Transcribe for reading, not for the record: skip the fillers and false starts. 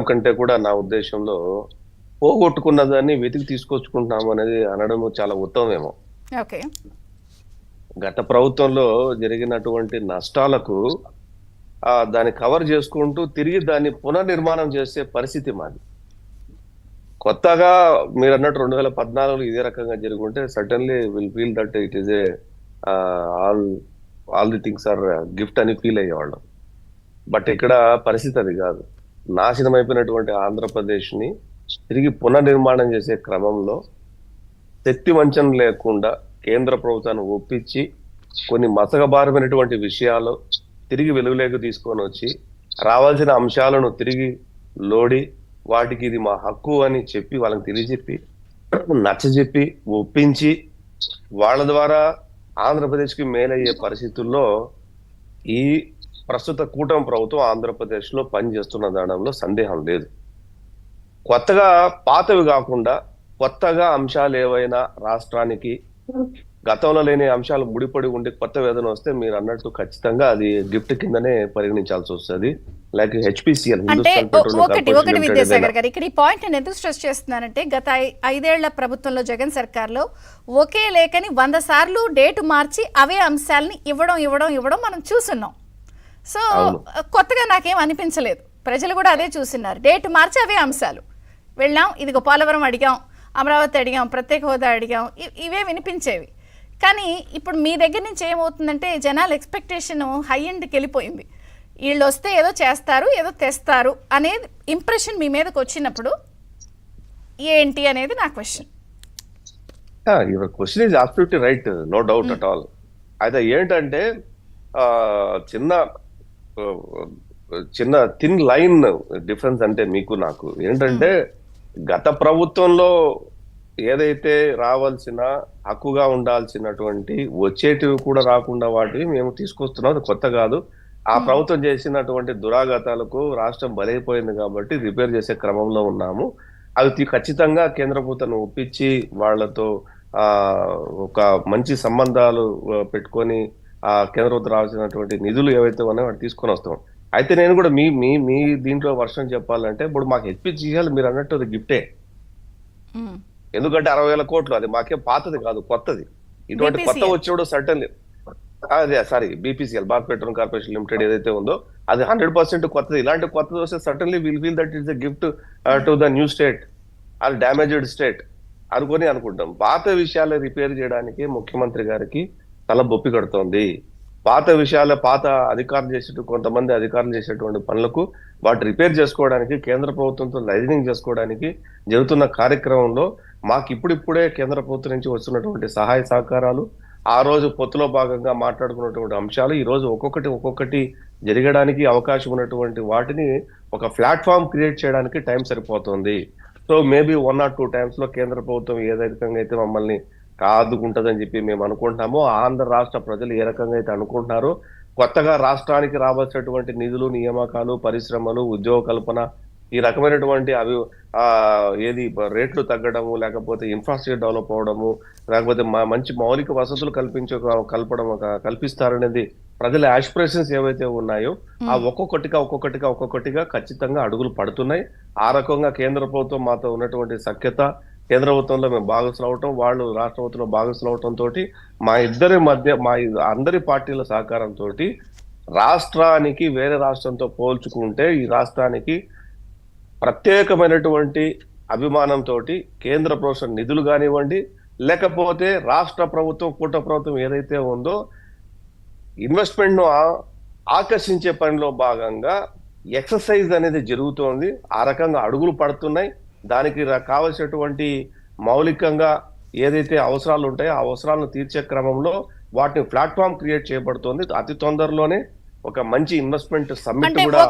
కంటే కూడా నా ఉద్దేశంలో పోగొట్టుకున్న దాన్ని వెతికి తీసుకొచ్చుకుంటున్నాం అనేది అనడం చాలా ఉత్తమమేమో. ఓకే. గత ప్రభుత్వంలో జరిగినటువంటి నష్టాలకు దాన్ని కవర్ చేసుకుంటూ తిరిగి దాన్ని పునర్నిర్మాణం చేసే పరిస్థితి మాది. కొత్తగా మీరు అన్నట్టు 2014లో ఇదే రకంగా జరుగుంటే suddenly will feel that it is a all all the things are gift అని ఫీల్ అయ్యేవాళ్ళం. బట్ ఇక్కడ పరిస్థితి అది కాదు. నాశనం అయిపోయినటువంటి ఆంధ్రప్రదేశ్ ని తిరిగి పునర్నిర్మాణం చేసే క్రమంలో శక్తి వంచన లేకుండా కేంద్ర ప్రభుత్వాన్ని ఒప్పించి కొన్ని మసకబారమైనటువంటి విషయాలు తిరిగి వెలుగులోకి తీసుకొని వచ్చి రావాల్సిన అంశాలను తిరిగి లోడి వాటికి ఇది మా హక్కు అని చెప్పి వాళ్ళకి తెలియజెప్పి నచ్చజెప్పి ఒప్పించి వాళ్ళ ద్వారా ఆంధ్రప్రదేశ్ కి మేలయ్యే పరిస్థితుల్లో ఈ ప్రస్తుత కూటమి ప్రభుత్వం ఆంధ్రప్రదేశ్ లో పనిచేస్తున్న దానంలో సందేహం లేదు. కొత్తగా పాతవి కాకుండా కొత్తగా అంశాలు ఏవైనా రాష్ట్రానికి గతంలో లేని అంశాలు ముడిపడి ఉండి కొత్త వేదన వస్తే మీరు అన్నట్టు ఖచ్చితంగా అది గిఫ్ట్ కిందనే పరిగణించాల్సి వస్తుంది. లైక్ హెచ్పిసిఎల్ అంటే ఒకటి విద్యాసాగర్ గారు, ఇక్కడ ఈ పాయింట్ నేను ఎందుకు స్ట్రెస్ చేస్తున్నానంటే గత 5 ఏళ్ల ప్రభుత్వంలో జగన్ సర్కార్లో ఒకే లేఖని 100 సార్లు డేటు మార్చి అవే అంశాలని ఇవ్వడం మనం చూస్తున్నాం. సో కొత్తగా నాకేం అనిపించలేదు. ప్రజలు కూడా అదే చూస్తున్నారు. డేటు మార్చి అవే అంశాలు వెళ్ళాం, ఇదిగో పోలవరం అడిగాం, అమరావతి అడిగాం, ప్రత్యేక హోదా అడిగాం, ఇవే వినిపించేవి. కానీ ఇప్పుడు మీ దగ్గర నుంచి ఏమవుతుందంటే జనాల ఎక్స్పెక్టేషన్ హై ఎండ్కి వెళ్ళిపోయింది. వీళ్ళు వస్తే ఏదో చేస్తారు, ఏదో తెస్తారు అనేది ఇంప్రెషన్ మీ మీదకి వచ్చినప్పుడు ఏంటి అనేది నా question. Your question is absolutely right, no doubt at all. అయితే ఏంటంటే చిన్న థిన్ లైన్ డిఫరెన్స్ అంటే మీకు నాకు ఏంటంటే గత ప్రభుత్వంలో ఏదైతే రావాల్సిన హక్కుగా ఉండాల్సినటువంటి వచ్చేటివి కూడా రాకుండా వాటివి మేము తీసుకొస్తున్నాం. అది కొత్త కాదు. ఆ ప్రభుత్వం చేసినటువంటి దురాఘాతాలకు రాష్ట్రం బలైపోయింది కాబట్టి రిపేర్ చేసే క్రమంలో ఉన్నాము. అవి ఖచ్చితంగా కేంద్ర ప్రభుత్వాన్ని ఒప్పించి వాళ్లతో ఒక మంచి సంబంధాలు పెట్టుకొని కేంద్ర ప్రభుత్వం రావాల్సినటువంటి నిధులు ఏవైతే ఉన్నాయో వాటి తీసుకొని వస్తాం. అయితే నేను కూడా మీ మీ మీ దీంట్లో వర్షం చెప్పాలంటే ఇప్పుడు మాకు హెచ్పిసిఎల్ మీరు అన్నట్టు అది గిఫ్టే. ఎందుకంటే 60,000 కోట్లు అది మాకే పాతది కాదు, కొత్తది. ఇటువంటి కొత్త వచ్చినప్పుడు certainly BPCL Bharat petroleum corporation limited ఏదైతే ఉందో అది 100% కొత్తది. ఇలాంటి కొత్తది వస్తే certainly will feel that is a gift to the new state or damaged state అనుకుంటాం. పాత విషయాలు రిపేర్ చేయడానికి ముఖ్యమంత్రి గారికి తల బొప్పి కడుతోంది. పాత కొంతమంది అధికారులు చేసేటువంటి పనులకు వాటి రిపేర్ చేసుకోవడానికి కేంద్ర ప్రభుత్వంతో లైజనింగ్ చేసుకోవడానికి జరుగుతున్న కార్యక్రమంలో మాకు ఇప్పుడిప్పుడే కేంద్ర ప్రభుత్వం నుంచి వస్తున్నటువంటి సహాయ సహకారాలు, ఆ రోజు పొత్తులో భాగంగా మాట్లాడుకున్నటువంటి అంశాలు ఈ రోజు ఒక్కొక్కటి జరగడానికి అవకాశం ఉన్నటువంటి వాటిని ఒక ప్లాట్ఫామ్ క్రియేట్ చేయడానికి టైం సరిపోతుంది. సో మేబీ 1 or 2 times లో కేంద్ర ప్రభుత్వం ఏ రకంగా అయితే మమ్మల్ని కాదుకుంటదని చెప్పి మేము అనుకుంటున్నామో ఆంధ్ర రాష్ట్ర ప్రజలు ఏ రకంగా అయితే అనుకుంటున్నారో కొత్తగా రాష్ట్రానికి రావాల్సినటువంటి నిధులు, నియామకాలు, పరిశ్రమలు, ఉద్యోగ కల్పన ఈ రకమైనటువంటి ఏది రేట్లు తగ్గడము, లేకపోతే ఇన్ఫ్రాస్ట్రక్చర్ డెవలప్ అవడము, లేకపోతే మంచి మౌలిక వసతులు కల్పిస్తారనేది ప్రజల ఆస్పిరేషన్స్ ఏవైతే ఉన్నాయో ఆ ఒక్కొక్కటిగా ఖచ్చితంగా అడుగులు పడుతున్నాయి. ఆ రకంగా కేంద్ర ప్రభుత్వం మాతో ఉన్నటువంటి సఖ్యత, కేంద్ర ప్రభుత్వంలో మేము భాగస్వాములు అవటం, వాళ్ళు రాష్ట్ర ప్రభుత్వంలో భాగస్వాములు అవటం తోటి మా ఇద్దరి మధ్య అందరి పార్టీల సహకారంతో రాష్ట్రానికి వేరే రాష్ట్రంతో పోల్చుకుంటే ఈ రాష్ట్రానికి ప్రత్యేకమైనటువంటి అభిమానంతో కేంద్ర ప్రభుత్వం నిధులు కానివ్వండి, లేకపోతే రాష్ట్ర ప్రభుత్వం కూట ప్రభుత్వం ఏదైతే ఉందో ఇన్వెస్ట్మెంట్ ను ఆకర్షించే పనిలో భాగంగా ఎక్సర్సైజ్ అనేది జరుగుతోంది. ఆ రకంగా అడుగులు పడుతున్నాయి. దానికి కావలసినటువంటి మౌలికంగా ఏదైతే అవసరాలు ఉంటాయో ఆ అవసరాలను తీర్చే క్రమంలో వాటిని ప్లాట్ఫామ్ క్రియేట్ చేయబడుతోంది. అతి తొందరలోనే ఒక మంచి ఇన్వెస్ట్మెంట్ సమ్మిట్ కూడా